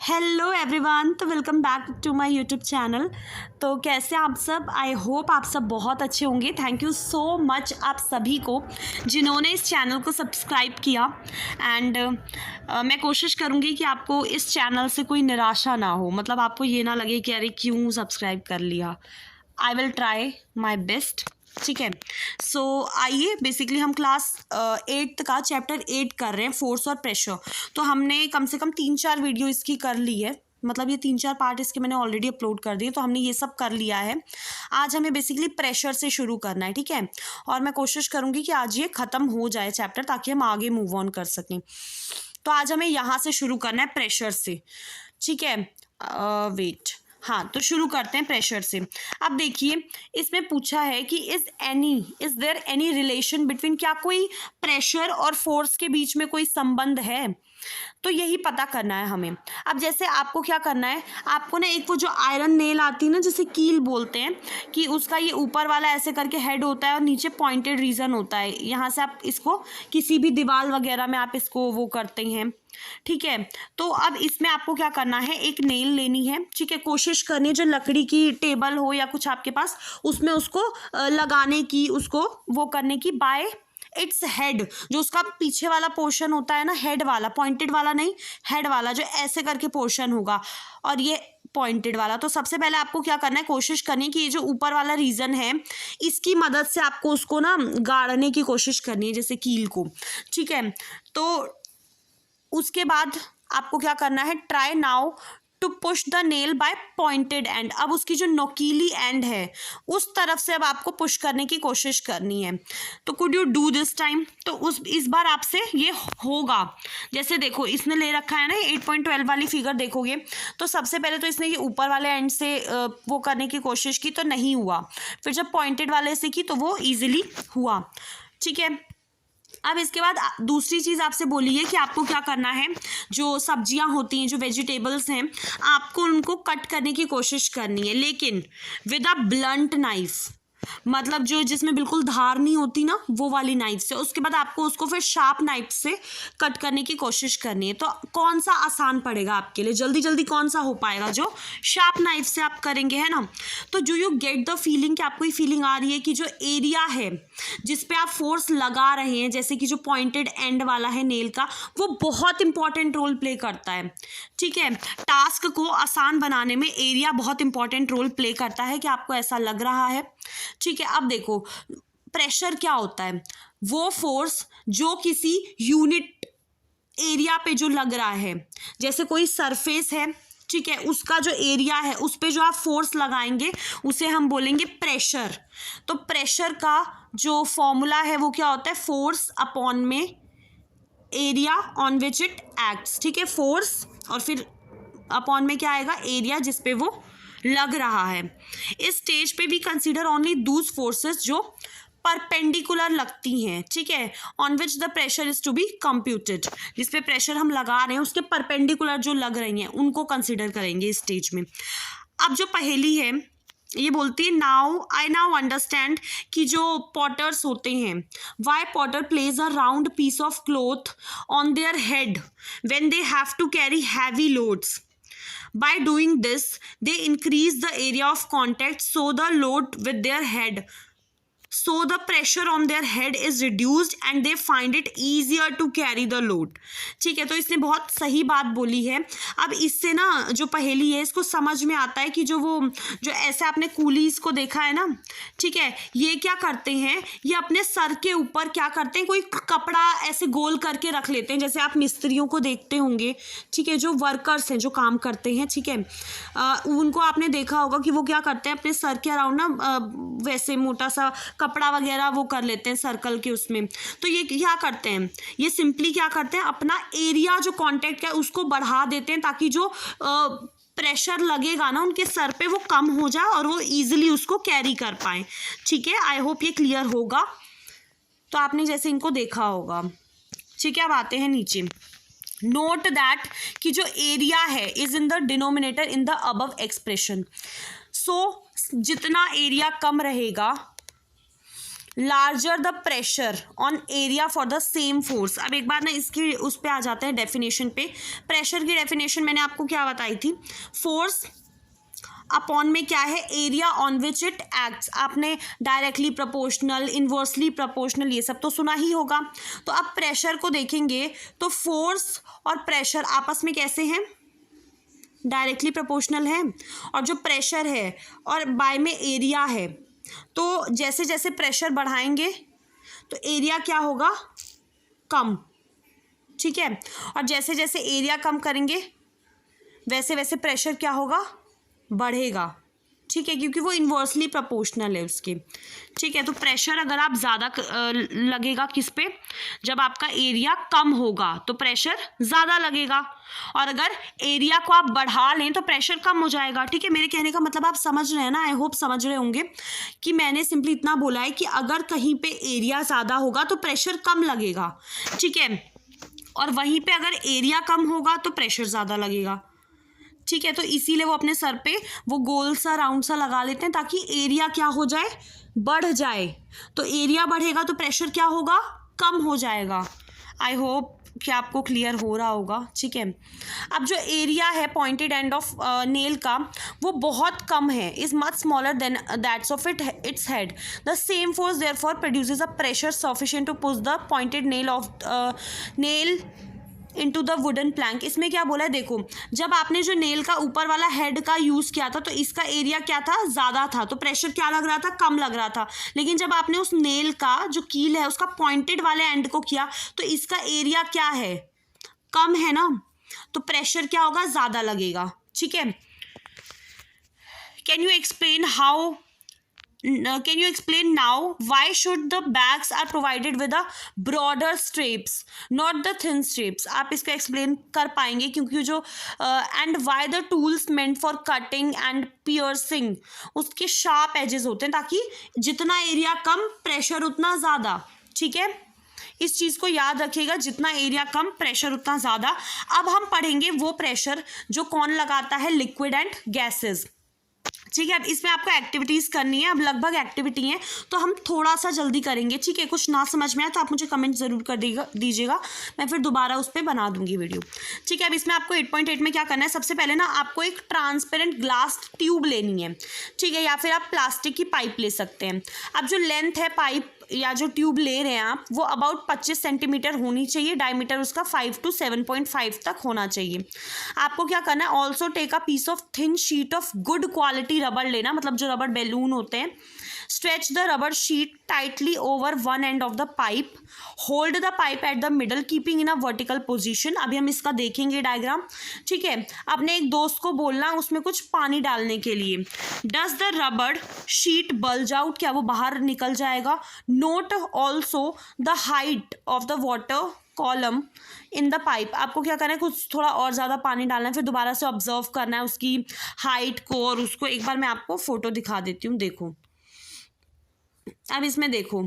Hello everyone, तो welcome back to my YouTube channel. तो कैसे आप सब? आई होप आप सब बहुत अच्छे होंगे। थैंक यू सो मच आप सभी को जिन्होंने इस चैनल को सब्सक्राइब किया। एंड मैं कोशिश करूँगी कि आपको इस चैनल से कोई निराशा ना हो, मतलब आपको ये ना लगे कि अरे क्यों सब्सक्राइब कर लिया। I will try my best. ठीक है, सो आइए बेसिकली हम क्लास 8th का चैप्टर 8 कर रहे हैं, फोर्स और प्रेशर। तो हमने कम से कम 3-4 वीडियो इसकी कर ली है, मतलब ये 3-4 पार्ट इसके मैंने ऑलरेडी अपलोड कर दिए, तो हमने ये सब कर लिया है। आज हमें बेसिकली प्रेशर से शुरू करना है, ठीक है। और मैं कोशिश करूँगी कि आज ये ख़त्म हो जाए चैप्टर, ताकि हम आगे मूव ऑन कर सकें। तो आज हमें यहाँ से शुरू करना है, प्रेशर से, ठीक है। वेट, हाँ, तो शुरू करते हैं प्रेशर से। अब देखिए, इसमें पूछा है कि is there any relation between, क्या कोई प्रेशर और फोर्स के बीच में कोई संबंध है? तो यही पता करना है हमें। अब जैसे आपको क्या करना है, आपको ना एक वो जो आयरन नेल आती है ना, जिसे कील बोलते हैं, कि उसका ये ऊपर वाला ऐसे करके हेड होता है और नीचे पॉइंटेड रीजन होता है। यहाँ से आप इसको किसी भी दीवार वगैरह में आप इसको वो करते हैं, ठीक है। तो अब इसमें आपको क्या करना है, एक नेल लेनी है, ठीक है। कोशिश करनी है जो लकड़ी की टेबल हो या कुछ आपके पास, उसमें उसको लगाने की, उसको वो करने की बाय इट्स हेड। जो उसका पीछे वाला पोर्शन होता है ना, हेड वाला, पॉइंटेड वाला नहीं, हेड वाला, जो ऐसे करके पोर्शन होगा, और ये पॉइंटेड वाला। तो सबसे पहले आपको क्या करना है, कोशिश करनी है कि ये जो ऊपर वाला रीजन है, इसकी मदद से आपको उसको ना गाड़ने की कोशिश करनी है, जैसे कील को, ठीक है। तो उसके बाद आपको क्या करना है, try now to push the nail by pointed end. अब उसकी जो नोकीली एंड है, उस तरफ से अब आपको पुश करने की कोशिश करनी है। तो could you do this time? तो इस बार आपसे ये होगा। जैसे देखो, इसने ले रखा है ना 8.12 वाली फिगर, देखोगे तो सबसे पहले तो इसने ये ऊपर वाले एंड से वो करने की कोशिश की, तो नहीं हुआ। फिर जब पॉइंटेड वाले से की तो वो ईजिली हुआ, ठीक है। अब इसके बाद दूसरी चीज़ आपसे बोली है कि आपको क्या करना है, जो सब्जियां होती हैं, जो वेजिटेबल्स हैं, आपको उनको कट करने की कोशिश करनी है, लेकिन विद अ ब्लंट नाइफ, मतलब जो जिसमें बिल्कुल धार नहीं होती ना, वो वाली नाइफ से। उसके बाद आपको उसको फिर शार्प नाइफ से कट करने की कोशिश करनी है। तो कौन सा आसान पड़ेगा आपके लिए, जल्दी जल्दी कौन सा हो पाएगा? जो शार्प नाइफ से आप करेंगे, है ना। तो do you get the feeling, कि आपको ये फीलिंग आ रही है कि जो एरिया है जिस पे आप फोर्स लगा रहे हैं, जैसे कि जो पॉइंटेड एंड वाला है नेल का, वो बहुत इंपॉर्टेंट रोल प्ले करता है, ठीक है। टास्क को आसान बनाने में एरिया बहुत इंपॉर्टेंट रोल प्ले करता है, कि आपको ऐसा लग रहा है, ठीक है। अब देखो, प्रेशर क्या होता है? वो फोर्स जो किसी यूनिट एरिया पे जो लग रहा है, जैसे कोई सरफेस है, ठीक है, उसका जो एरिया है उस पे जो आप फोर्स लगाएंगे, उसे हम बोलेंगे प्रेशर। तो प्रेशर का जो फॉर्मूला है वो क्या होता है, फोर्स अपॉन में area on which it acts, ठीक है। फोर्स और फिर अपॉन में क्या आएगा, एरिया जिस पे वो लग रहा है। इस स्टेज पे भी कंसीडर ओनली दूस फोर्सेस जो परपेंडिकुलर लगती हैं, ठीक है, on which the pressure is to be computed. जिस पे प्रेशर हम लगा रहे हैं उसके परपेंडिकुलर जो लग रही हैं, उनको कंसीडर करेंगे इस स्टेज में। अब जो पहेली है, ये बोलती है आई नाउ अंडरस्टैंड कि जो पॉटर्स होते हैं, why potter place a round piece of cloth on their head when they have to carry heavy loads. By doing this, they increase the area of contact, so the load with their head, so the pressure on their head is reduced and they find it easier to carry the load. ठीक है, तो इसने बहुत सही बात बोली है। अब इससे ना जो पहेली है, इसको समझ में आता है कि जो ऐसे आपने कूलीज को देखा है ना, ठीक है, ये क्या करते हैं, ये अपने सर के ऊपर क्या करते हैं, कोई कपड़ा ऐसे गोल करके रख लेते हैं, जैसे आप मिस्त्रियों को देखते होंगे, ठीक है, जो वर्कर्स हैं, जो काम करते हैं, ठीक है, उनको आपने देखा होगा कि वो क्या करते हैं, अपने सर के अराउंड ना वैसे मोटा सा कपड़ा वगैरह वो कर लेते हैं सर्कल के उसमें। तो ये क्या करते हैं, ये सिंपली क्या करते हैं, अपना एरिया जो कांटेक्ट है उसको बढ़ा देते हैं, ताकि जो प्रेशर लगेगा ना उनके सर पे वो कम हो जाए और वो इजीली उसको कैरी कर पाए, ठीक है। आई होप ये क्लियर होगा। तो आपने जैसे इनको देखा होगा, ठीक है। अब आते हैं नीचे। नोट दैट कि जो एरिया है is in the denominator in the above expression. So जितना एरिया कम रहेगा, larger the pressure on area for the same force. अब एक बार ना इसकी उस पे आ जाते हैं डेफिनेशन पे। प्रेशर की डेफिनेशन मैंने आपको क्या बताई थी, फोर्स अपॉन में क्या है, area on which it acts. आपने डायरेक्टली प्रोपोर्शनल, इन्वर्सली प्रोपोर्शनल ये सब तो सुना ही होगा। तो अब प्रेशर को देखेंगे तो फोर्स और प्रेशर आपस में कैसे हैं, डायरेक्टली प्रोपोर्शनल है। और जो प्रेशर है और बाय में एरिया है, तो जैसे जैसे प्रेशर बढ़ाएंगे तो एरिया क्या होगा, कम, ठीक है। और जैसे जैसे एरिया कम करेंगे वैसे वैसे प्रेशर क्या होगा, बढ़ेगा, ठीक है, क्योंकि वो इन्वर्सली प्रोपोर्शनल है उसके, ठीक है। तो प्रेशर अगर आप ज़्यादा लगेगा किस पे, जब आपका एरिया कम होगा तो प्रेशर ज़्यादा लगेगा, और अगर एरिया को आप बढ़ा लें तो प्रेशर कम हो जाएगा, ठीक है। मेरे कहने का मतलब आप समझ रहे हैं ना, आई होप समझ रहे होंगे कि मैंने सिंपली इतना बोला है कि अगर कहीं पे एरिया ज़्यादा होगा तो प्रेशर कम लगेगा, ठीक है, और वहीं पे अगर एरिया कम होगा तो प्रेशर ज़्यादा लगेगा, ठीक है। तो इसीलिए वो अपने सर पे वो गोल सा राउंड सा लगा लेते हैं ताकि एरिया क्या हो जाए, बढ़ जाए। तो एरिया बढ़ेगा तो प्रेशर क्या होगा, कम हो जाएगा। आई होप कि आपको क्लियर हो रहा होगा, ठीक है। अब जो एरिया है पॉइंटेड एंड ऑफ नेल का वो बहुत कम है, is much smaller than that's of its head. The same force therefore produces a pressure sufficient to push the pointed nail of nail into the wooden plank. इसमें क्या बोला है, देखो जब आपने जो नेल का ऊपर वाला हेड का यूज़ किया था तो इसका एरिया क्या था, ज़्यादा था, तो प्रेशर क्या लग रहा था, कम लग रहा था। लेकिन जब आपने उस नेल का जो कील है उसका पॉइंटेड वाले एंड को किया तो इसका एरिया क्या है, कम है ना, तो प्रेशर क्या होगा, ज़्यादा लगेगा, ठीक है। Can you explain now why should the bags are provided with a broader strips not the thin strips? आप इसको explain कर पाएंगे क्योंकि जो and why the tools meant for cutting and piercing उसके sharp edges होते हैं ताकि जितना एरिया कम प्रेशर उतना ज़्यादा, ठीक है। इस चीज़ को याद रखिएगा, जितना एरिया कम प्रेशर उतना ज़्यादा। अब हम पढ़ेंगे वो प्रेशर जो कौन लगाता है, लिक्विड एंड गैसेज, ठीक है। अब इसमें आपको एक्टिविटीज़ करनी है, अब लगभग एक्टिविटी है तो हम थोड़ा सा जल्दी करेंगे, ठीक है। कुछ ना समझ में आए तो आप मुझे कमेंट ज़रूर कर दीजिएगा, मैं फिर दोबारा उस पर बना दूंगी वीडियो, ठीक है। अब इसमें आपको 8.8 में क्या करना है, सबसे पहले ना आपको एक ट्रांसपेरेंट ग्लास ट्यूब लेनी है, ठीक है, या फिर आप प्लास्टिक की पाइप ले सकते हैं। अब जो लेंथ है पाइप या जो ट्यूब ले रहे हैं आप वो अबाउट 25 सेंटीमीटर होनी चाहिए, डायमीटर उसका 5 to 7.5 तक होना चाहिए। आपको क्या करना है, also take a piece of thin sheet of good quality रबड़ लेना, मतलब जो रबड़ बैलून होते हैं। Stretch the rubber sheet tightly over one end of the pipe, hold the pipe at the middle keeping in a vertical position. अभी हम इसका देखेंगे डायग्राम, ठीक है। अपने एक दोस्त को बोलना उसमें कुछ पानी डालने के लिए। Does the rubber sheet bulge out, क्या वो बाहर निकल जाएगा। Note also the height of the water column in the pipe. आपको क्या करना है, कुछ थोड़ा और ज़्यादा पानी डालना है, फिर दोबारा से ऑब्जर्व करना है उसकी हाइट को, और उसको एक बार मैं आपको फोटो दिखा देती हूँ, देखो। अब इसमें देखो,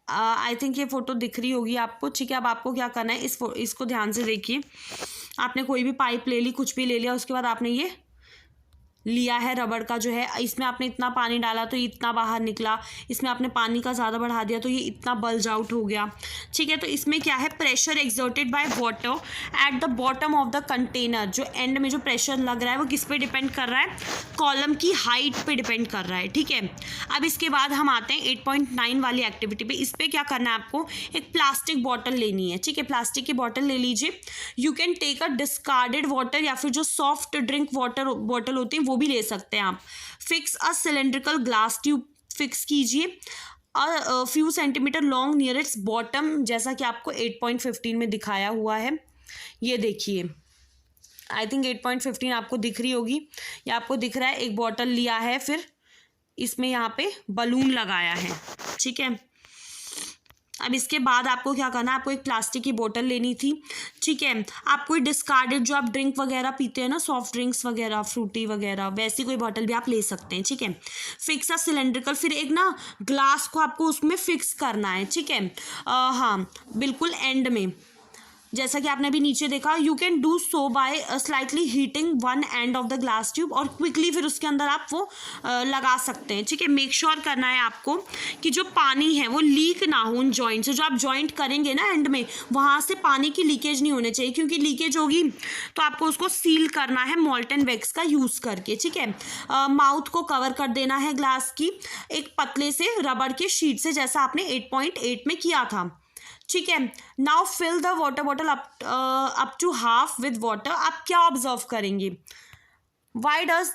आई थिंक ये फोटो दिख रही होगी आपको, ठीक है। अब आपको क्या करना है, इसको ध्यान से देखिए। आपने कोई भी पाइप ले ली, कुछ भी ले लिया, उसके बाद आपने ये लिया है रबड़ का जो है, इसमें आपने इतना पानी डाला तो ये इतना बाहर निकला, इसमें आपने पानी का ज़्यादा बढ़ा दिया तो ये इतना बल्ज आउट हो गया, ठीक है। तो इसमें क्या है, pressure exerted by water at the bottom of the container. जो एंड में जो प्रेशर लग रहा है वो किस पे डिपेंड कर रहा है, कॉलम की हाइट पे डिपेंड कर रहा है, ठीक है। अब इसके बाद हम आते हैं 8.9 वाली एक्टिविटी पे। इस पर क्या करना है, आपको एक प्लास्टिक बॉटल लेनी है, ठीक है। प्लास्टिक की बॉटल ले लीजिए। You can take a discarded water या फिर जो सॉफ्ट ड्रिंक वाटर बॉटल होती है वो भी ले सकते हैं आप। Fix a cylindrical glass tube fix कीजिए a few centimetre long near its bottom, जैसा कि आपको 8.15 में दिखाया हुआ है। ये देखिए, आई थिंक 8.15 आपको दिख रही होगी, या आपको दिख रहा है। एक बॉटल लिया है, फिर इसमें यहाँ पे बलून लगाया है, ठीक है। अब इसके बाद आपको क्या करना है, आपको एक प्लास्टिक की बोतल लेनी थी, ठीक है। आप कोई डिस्कार्डेड जो आप ड्रिंक वगैरह पीते हैं ना, सॉफ्ट ड्रिंक्स वगैरह, फ्रूटी वगैरह, वैसी कोई बोतल भी आप ले सकते हैं, ठीक है। फिक्स अ सिलेंड्रिकल, फिर एक ना ग्लास को आपको उसमें फिक्स करना है, ठीक है। हाँ, बिल्कुल एंड में जैसा कि आपने अभी नीचे देखा, you can do so by slightly heating one end of the glass tube, और क्विकली फिर उसके अंदर आप वो लगा सकते हैं। ठीक है, मेक श्योर करना है आपको कि जो पानी है वो लीक ना हो उन जॉइंट से। जो आप जॉइंट करेंगे ना एंड में, वहाँ से पानी की लीकेज नहीं होनी चाहिए, क्योंकि लीकेज होगी तो आपको उसको सील करना है मोल्टन वैक्स का यूज़ करके। ठीक है, माउथ को कवर कर देना है ग्लास की एक पतले से रबड़ के शीट से, जैसा आपने 8.8 में किया था। ठीक है, now fill the water bottle up to half with water. आप क्या ऑब्जर्व करेंगे, why does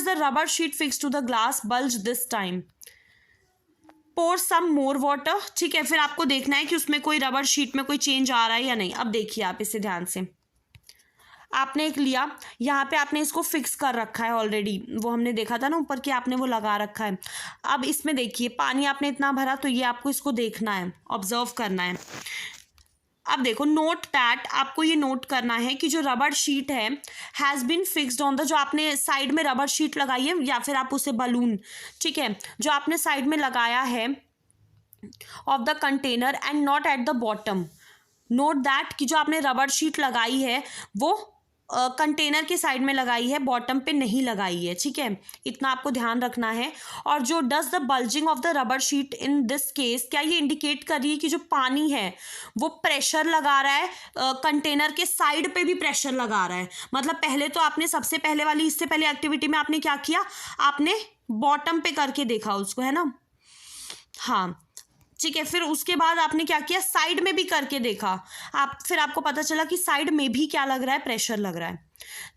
the rubber sheet fix to the glass bulge this time, pour some more water. ठीक है, फिर आपको देखना है कि उसमें कोई रबर शीट में कोई चेंज आ रहा है या नहीं। अब देखिए आप इसे ध्यान से, आपने एक लिया, यहाँ पे आपने इसको फिक्स कर रखा है ऑलरेडी, वो हमने देखा था ना ऊपर कि आपने वो लगा रखा है। अब इसमें देखिए पानी आपने इतना भरा, तो ये आपको इसको देखना है, ऑब्जर्व करना है। अब देखो, नोट दैट, आपको ये नोट करना है कि जो रबर शीट है has been fixed on the, जो आपने साइड में रबर शीट लगाई है या फिर आप उसे बलून, ठीक है, जो आपने साइड में लगाया है of the container and not at the bottom. Note that कि जो आपने रबर शीट लगाई है वो कंटेनर के साइड में लगाई है, बॉटम पे नहीं लगाई है। ठीक है, इतना आपको ध्यान रखना है। और जो does the bulging of the rubber sheet in this case, क्या ये इंडिकेट कर रही है कि जो पानी है वो प्रेशर लगा रहा है, कंटेनर के साइड पे भी प्रेशर लगा रहा है। मतलब पहले तो आपने सबसे पहले वाली, इससे पहले एक्टिविटी में आपने क्या किया, आपने बॉटम पे करके देखा उसको, है ना, हाँ ठीक है। फिर उसके बाद आपने क्या किया, साइड में भी करके देखा, फिर आपको पता चला कि साइड में भी क्या लग रहा है, प्रेशर लग रहा है।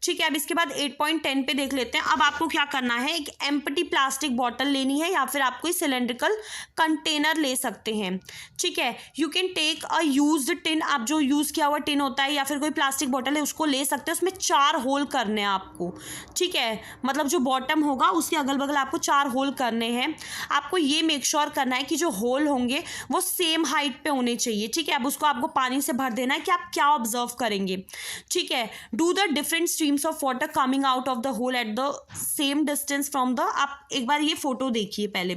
ठीक है, अब इसके बाद 8.10 पे देख लेते हैं। अब आपको क्या करना है, एक एम्प्टी प्लास्टिक बॉटल लेनी है या फिर आप कोई सिलेंड्रिकल कंटेनर ले सकते हैं। ठीक है, you can take a used tin, आप जो यूज़ किया हुआ टिन होता है या फिर कोई प्लास्टिक बॉटल है उसको ले सकते हैं। उसमें 4 होल करने हैं आपको। ठीक है, मतलब जो बॉटम होगा उसके अगल बगल आपको 4 होल करने हैं। आपको ये मेक श्योर करना है कि जो होल होंगे वो सेम हाइट पे होने चाहिए। ठीक है, अब उसको आपको पानी से भर देना है कि आप क्या ऑब्जर्व करेंगे। ठीक है, do the different streams of water coming out of the hole at the same distance from the, आप एक बार ये फोटो देखिए पहले।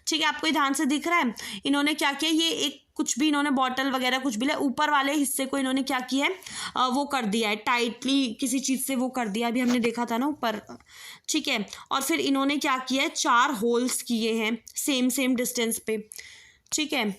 ठीक है, आपको ध्यान से दिख रहा है इन्होंने क्या किया, ये एक कुछ भी इन्होंने बॉटल वगैरह कुछ भी ले, ऊपर वाले हिस्से को इन्होंने क्या किया है, वो कर दिया है टाइटली, किसी चीज़ से वो कर दिया, अभी हमने देखा था ना ऊपर। ठीक है, और फिर इन्होंने क्या किया है, 4 होल्स किए हैं सेम डिस्टेंस पे। ठीक है,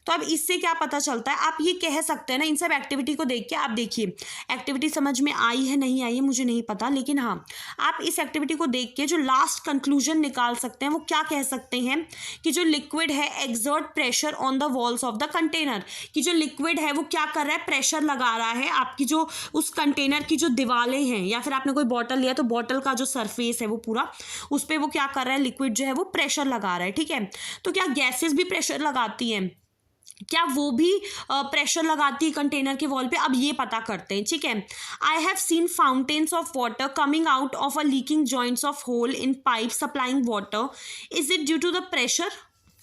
तो अब इससे क्या पता चलता है, आप ये कह सकते हैं ना, इन सब एक्टिविटी को देख के। आप देखिए एक्टिविटी समझ में आई है नहीं आई है मुझे नहीं पता, लेकिन हाँ आप इस एक्टिविटी को देख के जो लास्ट कंक्लूजन निकाल सकते हैं वो क्या कह सकते हैं कि जो लिक्विड है exert pressure on the walls of the container, कि जो लिक्विड है वो क्या कर रहा है, प्रेशर लगा रहा है आपकी जो उस कंटेनर की जो दीवारें हैं, या फिर आपने कोई बॉटल लिया तो बॉटल का जो सरफेस है वो पूरा, उस पर वो क्या कर रहा है, लिक्विड जो है वो प्रेशर लगा रहा है। ठीक है, तो क्या गैसेस भी प्रेशर लगाती हैं, क्या वो भी प्रेशर लगाती है कंटेनर के वॉल पे, अब ये पता करते हैं। ठीक है, I have seen fountains of water coming out of a leaking joints of hole in pipe supplying water, is it due to the pressure,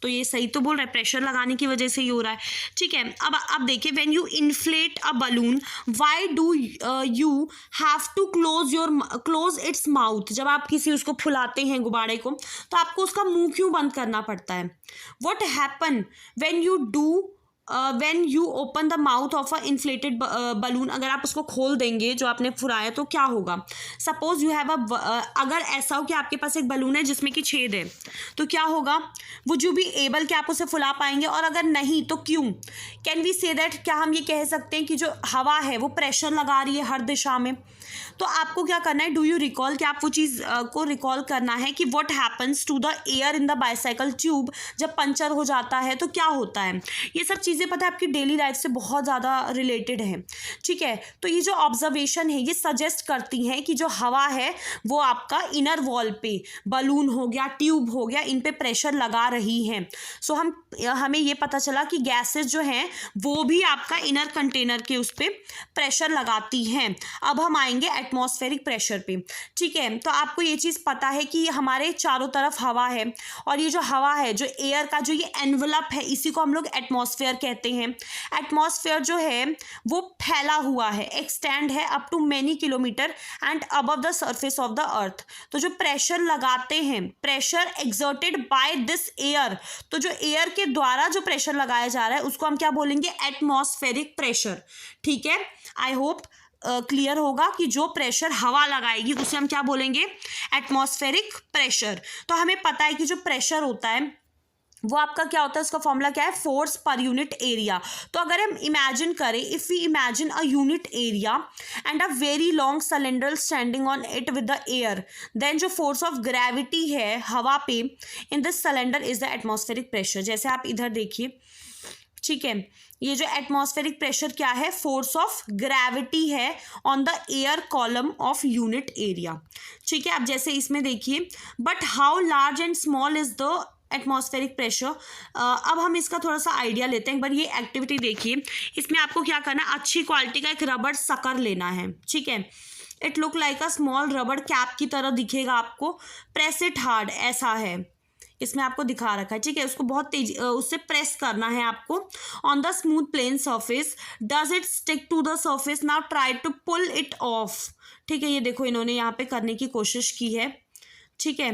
तो ये सही तो बोल रहा है, प्रेशर लगाने की वजह से ही हो रहा है। ठीक है, अब देखिए, when you inflate a balloon why do you have to close its mouth, जब आप किसी उसको फुलाते हैं गुब्बारे को तो आपको उसका मुंह क्यों बंद करना पड़ता है। What happen when you open the mouth of a inflated balloon, अगर आप उसको खोल देंगे जो आपने फुलाया तो क्या होगा, सपोज यू हैव अगर ऐसा हो कि आपके पास एक बलून है जिसमें कि छेद है, तो क्या होगा, वो जो भी एबल कि आप उसे फुला पाएंगे, और अगर नहीं तो क्यों। कैन वी से दैट, क्या हम ये कह सकते हैं कि जो हवा है वो प्रेशर लगा रही है हर दिशा में। तो आपको क्या करना है, डू यू रिकॉल, कि आप वो चीज़ को रिकॉल करना है कि what happens to the air in the bicycle tube, जब पंचर हो जाता है तो क्या होता है। ये सब चीज़ें पता है आपकी डेली लाइफ से बहुत ज़्यादा रिलेटेड है। ठीक है, तो ये जो ऑब्जर्वेशन है ये सजेस्ट करती हैं कि जो हवा है वो आपका इनर वॉल पे, बलून हो गया, ट्यूब हो गया, इन पे प्रेशर लगा रही हैं। सो हमें ये पता चला कि गैसेस जो हैं वो भी आपका इनर कंटेनर के उस पर प्रेशर लगाती हैं। अब हम आएंगे एटमॉस्फेरिक प्रेशर पे। ठीक है, तो आपको ये चीज़ पता है कि हमारे चारों तरफ हवा है, और ये जो हवा है, जो एयर का जो ये एनवलप है, इसी को हम लोग एटमॉस्फेयर कहते हैं। एटमॉस्फेयर जो है वो फैला हुआ है, एक्सटेंड है up to many kilometre and above the surface of the earth. तो जो प्रेशर लगाते हैं, pressure exerted by this air, तो जो एयर के द्वारा जो प्रेशर लगाया जा रहा है उसको हम क्या बोलेंगे, एटमॉस्फेरिक प्रेशर। ठीक है, आई होप क्लियर होगा कि जो प्रेशर हवा लगाएगी उसे हम क्या बोलेंगे, एटमॉस्फेरिक प्रेशर। तो हमें पता है कि जो प्रेशर होता है वो आपका क्या होता है, उसका फॉर्मूला क्या है, फोर्स पर यूनिट एरिया। तो अगर हम इमेजिन करें, if we imagine a unit area and a very long cylinder standing on it with the air, then जो फोर्स ऑफ ग्रेविटी है हवा पे in this cylinder is the atmospheric pressure. जैसे आप इधर देखिए, ठीक है, ये जो एटमॉस्फेरिक प्रेशर क्या है, फोर्स ऑफ ग्रेविटी है on the air column of unit area. ठीक है, अब जैसे इसमें देखिए, but how large and small is the atmospheric pressure. अब हम इसका थोड़ा सा आइडिया लेते हैं। एक बार ये एक्टिविटी देखिए, इसमें आपको क्या करना है, अच्छी क्वालिटी का एक रबड़ सकर लेना है। ठीक है, it look like a small रबड़ कैप की तरह दिखेगा आपको। प्रेस इट हार्ड, ऐसा है, इसमें आपको दिखा रखा है। ठीक है, उसको बहुत तेज उससे प्रेस करना है आपको on the smooth plane surface. Does it stick to the surface, now try to pull it off. ठीक है, ये देखो इन्होंने यहाँ पे करने की कोशिश की है। ठीक है,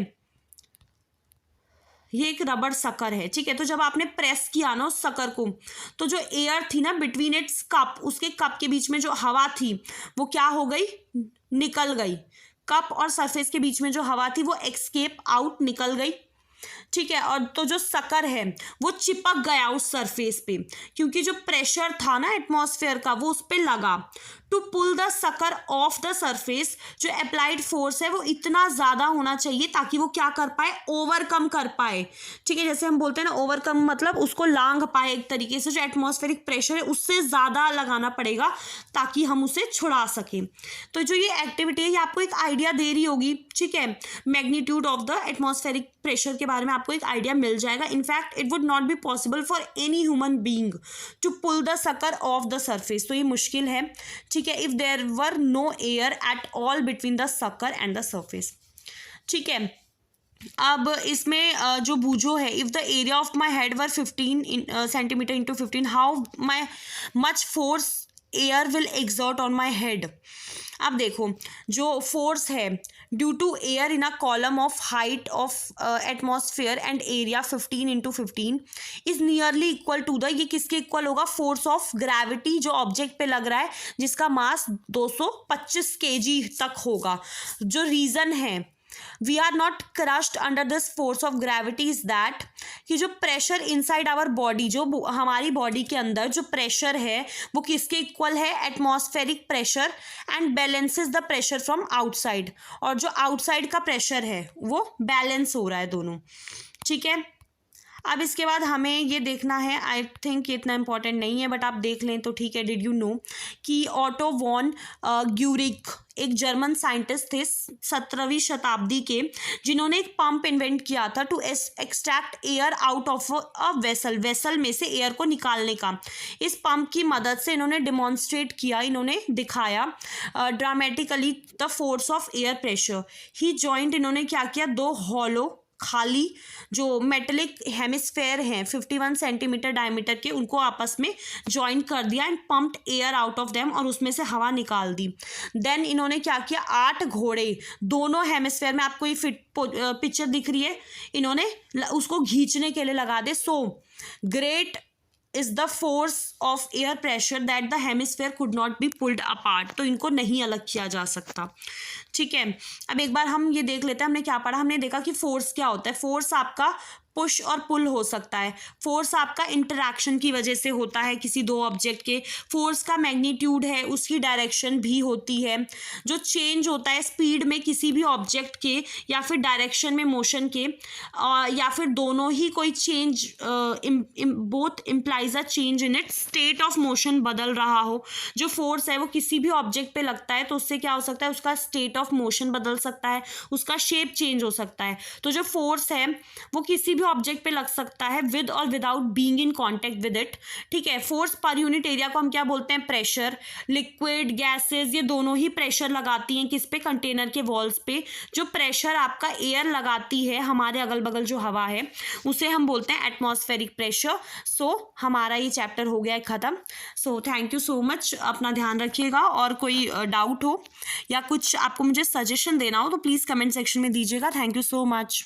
ये एक रबड़ सकर है। ठीक है, तो जब आपने प्रेस किया ना उस सकर को, तो जो एयर थी ना बिटवीन इट्स कप, उसके कप के बीच में जो हवा थी वो क्या हो गई, निकल गई। कप और सरफेस के बीच में जो हवा थी वो एस्केप आउट, निकल गई। ठीक है, और तो जो सकर है वो चिपक गया उस सरफेस पे, क्योंकि जो प्रेशर था ना एटमॉस्फेयर का वो उस पे लगा। To pull the sucker off the surface, जो अप्लाइड फोर्स है वो इतना ज़्यादा होना चाहिए ताकि वो क्या कर पाए, ओवरकम कर पाए। ठीक है, जैसे हम बोलते हैं ना ओवरकम, मतलब उसको लांघ पाए एक तरीके से। जो एटमॉस्फेरिक प्रेशर है उससे ज़्यादा लगाना पड़ेगा ताकि हम उसे छुड़ा सकें। तो जो ये एक्टिविटी है ये आपको एक आइडिया दे रही होगी। ठीक है, magnitude of the atmospheric pressure के बारे में आपको एक आइडिया मिल जाएगा। In fact it would not be possible for any human being to pull the sucker off the surface. तो ये मुश्किल है। ठीक है, if there were no air at all between the sucker and the surface. ठीक है, अब इसमें जो बूझो है, if the area of my head were 15 centimetre into 15, how my much force air will exert on my head. अब देखो जो फोर्स है due to air in a column of height of atmosphere and area 15 into 15 is nearly equal to the, ये किसके इक्वल होगा, force of gravity जो object पे लग रहा है जिसका मास 225 kg तक होगा। जो रीज़न है we are not crushed under this force of gravity is that, कि जो प्रेशर इनसाइड आवर बॉडी, जो हमारी बॉडी के अंदर जो प्रेशर है वो किसके इक्वल है, atmospheric pressure, and balances the pressure from outside. और जो आउटसाइड का प्रेशर है वो बैलेंस हो रहा है दोनों। ठीक है, अब इसके बाद हमें ये देखना है, आई थिंक ये इतना इंपॉर्टेंट नहीं है बट आप देख लें तो ठीक है। डिड यू नो कि ऑटो वॉन ग्यूरिक एक जर्मन साइंटिस्ट थे 17वीं शताब्दी के, जिन्होंने एक पंप इन्वेंट किया था to extract air out of a vessel में से एयर को निकालने का। इस पंप की मदद से इन्होंने डिमॉन्स्ट्रेट किया, इन्होंने दिखाया dramatically the force of air pressure. He joint, इन्होंने क्या किया, दो हॉलो खाली जो मेटेलिक हेमिस्फेयर हैं 51 सेंटीमीटर डायमीटर के, उनको आपस में ज्वाइन कर दिया and pumped air out of them, और उसमें से हवा निकाल दी। देन इन्होंने क्या किया, 8 घोड़े दोनों हेमिस्फेयर में, आपको ये पिक्चर दिख रही है, इन्होंने उसको खींचने के लिए लगा दे। So great is the force of air pressure that the hemisphere could not be pulled apart। तो इनको नहीं अलग किया जा सकता। ठीक है, अब एक बार हम ये देख लेते हैं हमने क्या पढ़ा। हमने देखा कि फोर्स क्या होता है। फोर्स आपका पुश और पुल हो सकता है। फोर्स आपका इंटरैक्शन की वजह से होता है किसी दो ऑब्जेक्ट के। फोर्स का मैग्नीट्यूड है, उसकी डायरेक्शन भी होती है। जो चेंज होता है स्पीड में किसी भी ऑब्जेक्ट के या फिर डायरेक्शन में मोशन के, या फिर दोनों ही कोई change, both implies a change in it state of motion बदल रहा हो। जो फोर्स है वो किसी भी ऑब्जेक्ट पे लगता है तो उससे क्या हो सकता है, उसका स्टेट ऑफ मोशन बदल सकता है, उसका शेप चेंज हो सकता है। तो जो फोर्स है वो किसी भी ऑब्जेक्ट पे लग सकता है विद और without being in contact with it, ठीक है। फोर्स पर यूनिट एरिया को हम क्या बोलते हैं, प्रेशर। लिक्विड, गैसेस, ये दोनों ही प्रेशर लगाती हैं किस पे, कंटेनर के वॉल्स पे। जो प्रेशर आपका एयर लगाती है, हमारे अगल बगल जो हवा है, उसे हम बोलते हैं एटमॉस्फेरिक प्रेशर। सो हमारा ये चैप्टर हो गया है ख़त्म। So thank you so much, अपना ध्यान रखिएगा। और कोई डाउट हो या कुछ आपको मुझे सजेशन देना हो तो प्लीज़ कमेंट सेक्शन में दीजिएगा। Thank you so much.